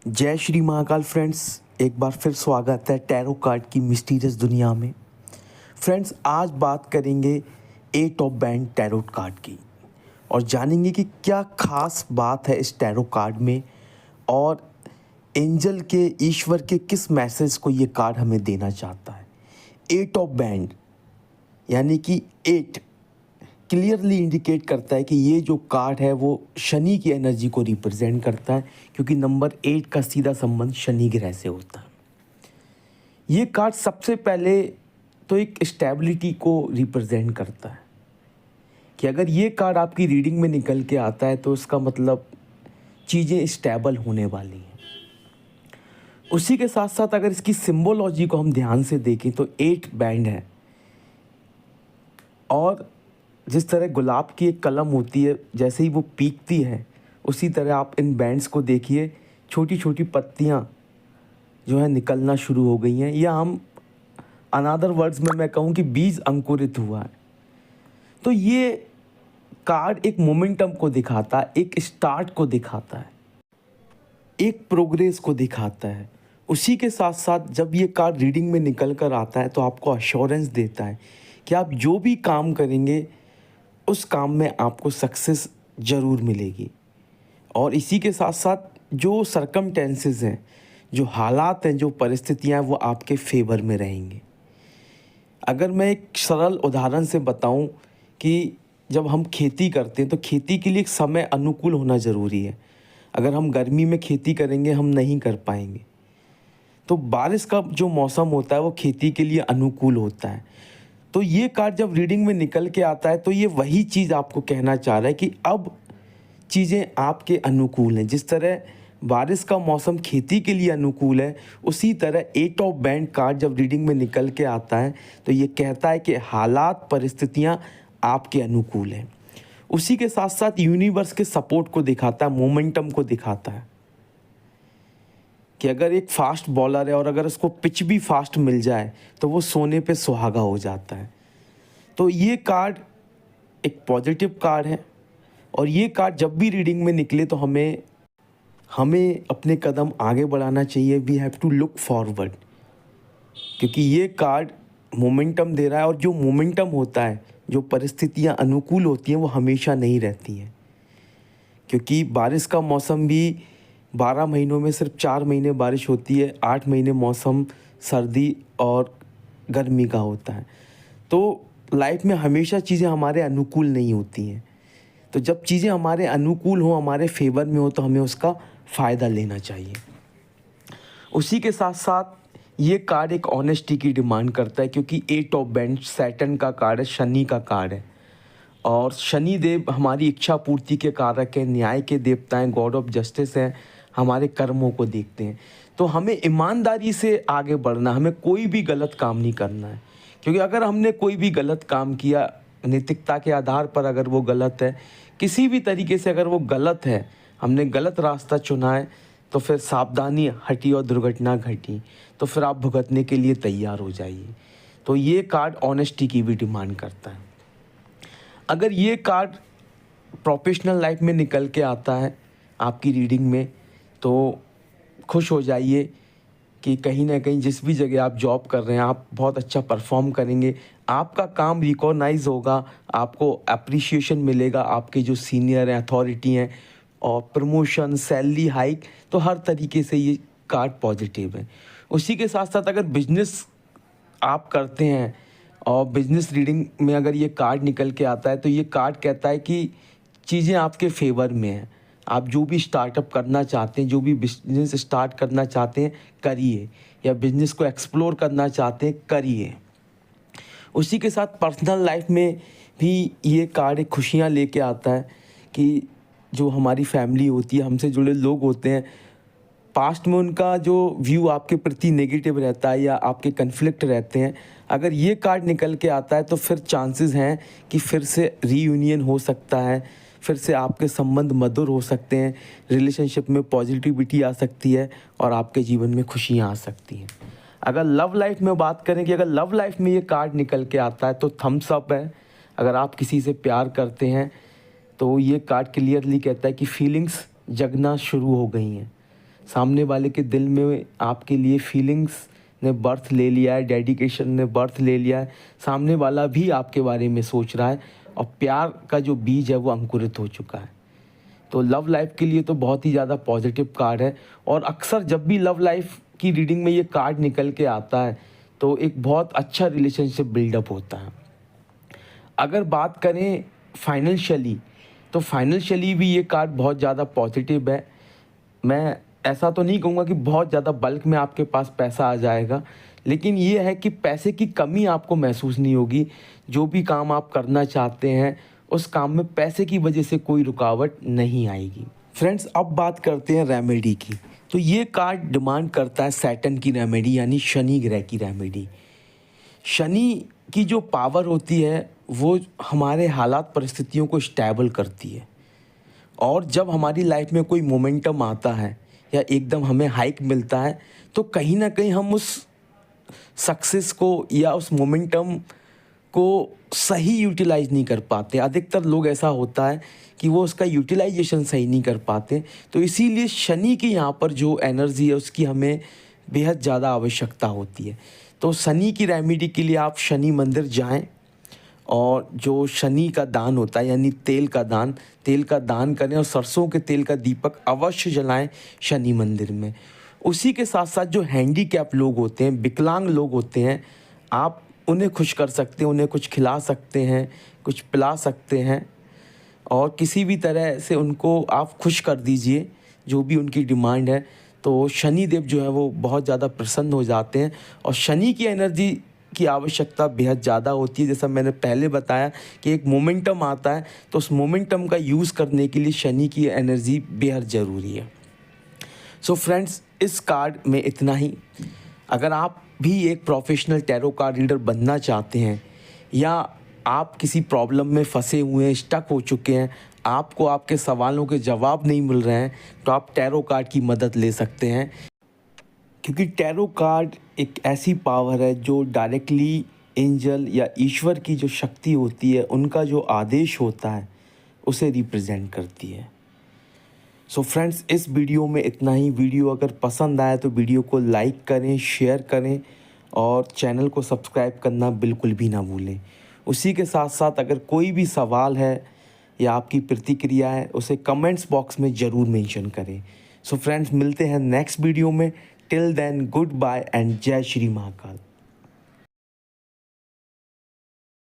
जय श्री महाकाल फ्रेंड्स, एक बार फिर स्वागत है टैरो कार्ड की मिस्टीरियस दुनिया में। फ्रेंड्स, आज बात करेंगे 8 ऑफ बैंड टैरो कार्ड की और जानेंगे कि क्या खास बात है इस टैरो कार्ड में और एंजल के, ईश्वर के किस मैसेज को ये कार्ड हमें देना चाहता है। 8 ऑफ बैंड यानी कि 8 क्लियरली इंडिकेट करता है कि ये जो कार्ड है वो शनि की एनर्जी को रिप्रेजेंट करता है, क्योंकि नंबर 8 का सीधा संबंध शनि ग्रह से होता है। ये कार्ड सबसे पहले तो एक स्टेबिलिटी को रिप्रेजेंट करता है कि अगर ये कार्ड आपकी रीडिंग में निकल के आता है तो इसका मतलब चीज़ें स्टेबल होने वाली हैं। उसी के साथ साथ अगर इसकी सिंबोलॉजी को हम ध्यान से देखें तो 8 बैंड है और जिस तरह गुलाब की एक कलम होती है, जैसे ही वो पीकती है उसी तरह आप इन बैंड्स को देखिए, छोटी छोटी पत्तियां जो है निकलना शुरू हो गई हैं, या हम अनदर वर्ड्स में मैं कहूँ कि बीज अंकुरित हुआ है। तो ये कार्ड एक मोमेंटम को दिखाता है, एक स्टार्ट को दिखाता है, एक प्रोग्रेस को दिखाता है। उसी के साथ साथ जब ये कार्ड रीडिंग में निकल कर आता है तो आपको अश्योरेंस देता है कि आप जो भी काम करेंगे उस काम में आपको सक्सेस ज़रूर मिलेगी। और इसी के साथ साथ जो सरकमटेंसेस हैं, जो हालात हैं, जो परिस्थितियां हैं, वो आपके फेवर में रहेंगे। अगर मैं एक सरल उदाहरण से बताऊं कि जब हम खेती करते हैं तो खेती के लिए एक समय अनुकूल होना ज़रूरी है। अगर हम गर्मी में खेती करेंगे हम नहीं कर पाएंगे। तो बारिश का जो मौसम होता है वो खेती के लिए अनुकूल होता है। तो ये कार्ड जब रीडिंग में निकल के आता है तो ये वही चीज़ आपको कहना चाह रहा है कि अब चीज़ें आपके अनुकूल हैं। जिस तरह बारिश का मौसम खेती के लिए अनुकूल है, उसी तरह 8 ऑफ बैंड कार्ड जब रीडिंग में निकल के आता है तो ये कहता है कि हालात, परिस्थितियाँ आपके अनुकूल हैं। उसी के साथ साथ यूनिवर्स के सपोर्ट को दिखाता है, मोमेंटम को दिखाता है कि अगर एक फास्ट बॉलर है और अगर उसको पिच भी फास्ट मिल जाए तो वो सोने पे सुहागा हो जाता है। तो ये कार्ड एक पॉजिटिव कार्ड है और ये कार्ड जब भी रीडिंग में निकले तो हमें अपने कदम आगे बढ़ाना चाहिए। We have to look forward, क्योंकि ये कार्ड मोमेंटम दे रहा है और जो मोमेंटम होता है, जो परिस्थितियाँ अनुकूल होती हैं वो हमेशा नहीं रहती हैं। क्योंकि बारिश का मौसम भी 12 महीनों में सिर्फ 4 महीने बारिश होती है, 8 महीने मौसम सर्दी और गर्मी का होता है। तो लाइफ में हमेशा चीज़ें हमारे अनुकूल नहीं होती हैं। तो जब चीज़ें हमारे अनुकूल हो, हमारे फेवर में हो, तो हमें उसका फ़ायदा लेना चाहिए। उसी के साथ साथ ये कार्ड एक ऑनेस्टी की डिमांड करता है, क्योंकि 8 ऑफ बैंड सैटर्न का कार्ड है, शनि का कार्ड है और शनि देव हमारी इच्छा पूर्ति के कारक हैं, न्याय के देवता हैं, गॉड ऑफ जस्टिस हैं, हमारे कर्मों को देखते हैं। तो हमें ईमानदारी से आगे बढ़ना, हमें कोई भी गलत काम नहीं करना है। क्योंकि अगर हमने कोई भी गलत काम किया, नैतिकता के आधार पर अगर वो गलत है, किसी भी तरीके से अगर वो गलत है, हमने गलत रास्ता चुना है, तो फिर सावधानी हटी और दुर्घटना घटी, तो फिर आप भुगतने के लिए तैयार हो जाइए। तो ये कार्ड ऑनेस्टी की भी डिमांड करता है। अगर ये कार्ड प्रोफेशनल लाइफ में निकल के आता है आपकी रीडिंग में तो खुश हो जाइए कि कहीं ना कहीं जिस भी जगह आप जॉब कर रहे हैं आप बहुत अच्छा परफॉर्म करेंगे, आपका काम रिकॉग्नाइज होगा, आपको अप्रिशिएशन मिलेगा, आपके जो सीनियर हैं, अथॉरिटी हैं, और प्रमोशन, सैलरी हाइक, तो हर तरीके से ये कार्ड पॉजिटिव है। उसी के साथ साथ अगर बिजनेस आप करते हैं और बिजनेस रीडिंग में अगर ये कार्ड निकल के आता है तो ये कार्ड कहता है कि चीज़ें आपके फेवर में हैं। आप जो भी स्टार्टअप करना चाहते हैं, जो भी बिजनेस स्टार्ट करना चाहते हैं, करिए, या बिजनेस को एक्सप्लोर करना चाहते हैं, करिए। उसी के साथ पर्सनल लाइफ में भी ये कार्ड एक खुशियाँ लेके आता है कि जो हमारी फैमिली होती है, हमसे जुड़े लोग होते हैं, पास्ट में उनका जो व्यू आपके प्रति नेगेटिव रहता है या आपके कन्फ्लिक्ट रहते हैं, अगर ये कार्ड निकल के आता है तो फिर चांसेस हैं कि फिर से रीयूनियन हो सकता है, फिर से आपके संबंध मधुर हो सकते हैं, रिलेशनशिप में पॉजिटिविटी आ सकती है और आपके जीवन में खुशियाँ आ सकती हैं। अगर लव लाइफ में बात करें कि अगर लव लाइफ में ये कार्ड निकल के आता है तो थम्स अप है। अगर आप किसी से प्यार करते हैं तो ये कार्ड क्लियरली कहता है कि फीलिंग्स जगना शुरू हो गई हैं। सामने वाले के दिल में आपके लिए फीलिंग्स ने बर्थ ले लिया है, डेडिकेशन ने बर्थ ले लिया है, सामने वाला भी आपके बारे में सोच रहा है और प्यार का जो बीज है वो अंकुरित हो चुका है। तो लव लाइफ के लिए तो बहुत ही ज़्यादा पॉजिटिव कार्ड है। और अक्सर जब भी लव लाइफ की रीडिंग में ये कार्ड निकल के आता है तो एक बहुत अच्छा रिलेशनशिप बिल्डअप होता है। अगर बात करें फाइनेंशियली, तो फाइनेंशियली भी ये कार्ड बहुत ज़्यादा पॉजिटिव है। मैं ऐसा तो नहीं कहूँगा कि बहुत ज़्यादा बल्क में आपके पास पैसा आ जाएगा, लेकिन ये है कि पैसे की कमी आपको महसूस नहीं होगी। जो भी काम आप करना चाहते हैं उस काम में पैसे की वजह से कोई रुकावट नहीं आएगी। फ्रेंड्स, अब बात करते हैं रेमेडी की। तो ये कार्ड डिमांड करता है सैटर्न की रेमेडी, यानी शनि ग्रह की रेमेडी। शनि की जो पावर होती है वो हमारे हालात परिस्थितियों को स्टेबल करती है, और जब हमारी लाइफ में कोई मोमेंटम आता है या एकदम हमें हाइक मिलता है तो कहीं ना कहीं हम उस सक्सेस को या उस मोमेंटम को सही यूटिलाइज नहीं कर पाते। अधिकतर लोग ऐसा होता है कि वो उसका यूटिलाइजेशन सही नहीं कर पाते। तो इसीलिए शनि की यहाँ पर जो एनर्जी है उसकी हमें बेहद ज़्यादा आवश्यकता होती है। तो शनि की रेमेडी के लिए आप शनि मंदिर जाएं और जो शनि का दान होता है यानी तेल का दान करें और सरसों के तेल का दीपक अवश्य जलाएं शनि मंदिर में। उसी के साथ साथ जो हैंडीकैप लोग होते हैं, विकलांग लोग होते हैं, आप उन्हें खुश कर सकते हैं, उन्हें कुछ खिला सकते हैं, कुछ पिला सकते हैं और किसी भी तरह से उनको आप खुश कर दीजिए, जो भी उनकी डिमांड है। तो शनिदेव जो है वो बहुत ज़्यादा प्रसन्न हो जाते हैं और शनि की एनर्जी की आवश्यकता बेहद ज़्यादा होती है। जैसा मैंने पहले बताया कि एक मोमेंटम आता है तो उस मोमेंटम का यूज़ करने के लिए शनि की एनर्जी बेहद ज़रूरी है। सो फ्रेंड्स, इस कार्ड में इतना ही। अगर आप भी एक प्रोफेशनल टैरो कार्ड रीडर बनना चाहते हैं या आप किसी प्रॉब्लम में फंसे हुए हैं, स्टक हो चुके हैं, आपको आपके सवालों के जवाब नहीं मिल रहे हैं, तो आप टैरो कार्ड की मदद ले सकते हैं। क्योंकि टैरो कार्ड एक ऐसी पावर है जो डायरेक्टली एंजल या ईश्वर की जो शक्ति होती है, उनका जो आदेश होता है, उसे रिप्रेजेंट करती है। सो फ्रेंड्स, इस वीडियो में इतना ही। वीडियो अगर पसंद आए तो वीडियो को लाइक करें, शेयर करें और चैनल को सब्सक्राइब करना बिल्कुल भी ना भूलें। उसी के साथ साथ अगर कोई भी सवाल है या आपकी प्रतिक्रिया है उसे कमेंट्स बॉक्स में ज़रूर मेंशन करें। सो फ्रेंड्स, मिलते हैं नेक्स्ट वीडियो में। Till then, goodbye and जय श्री महाकाल।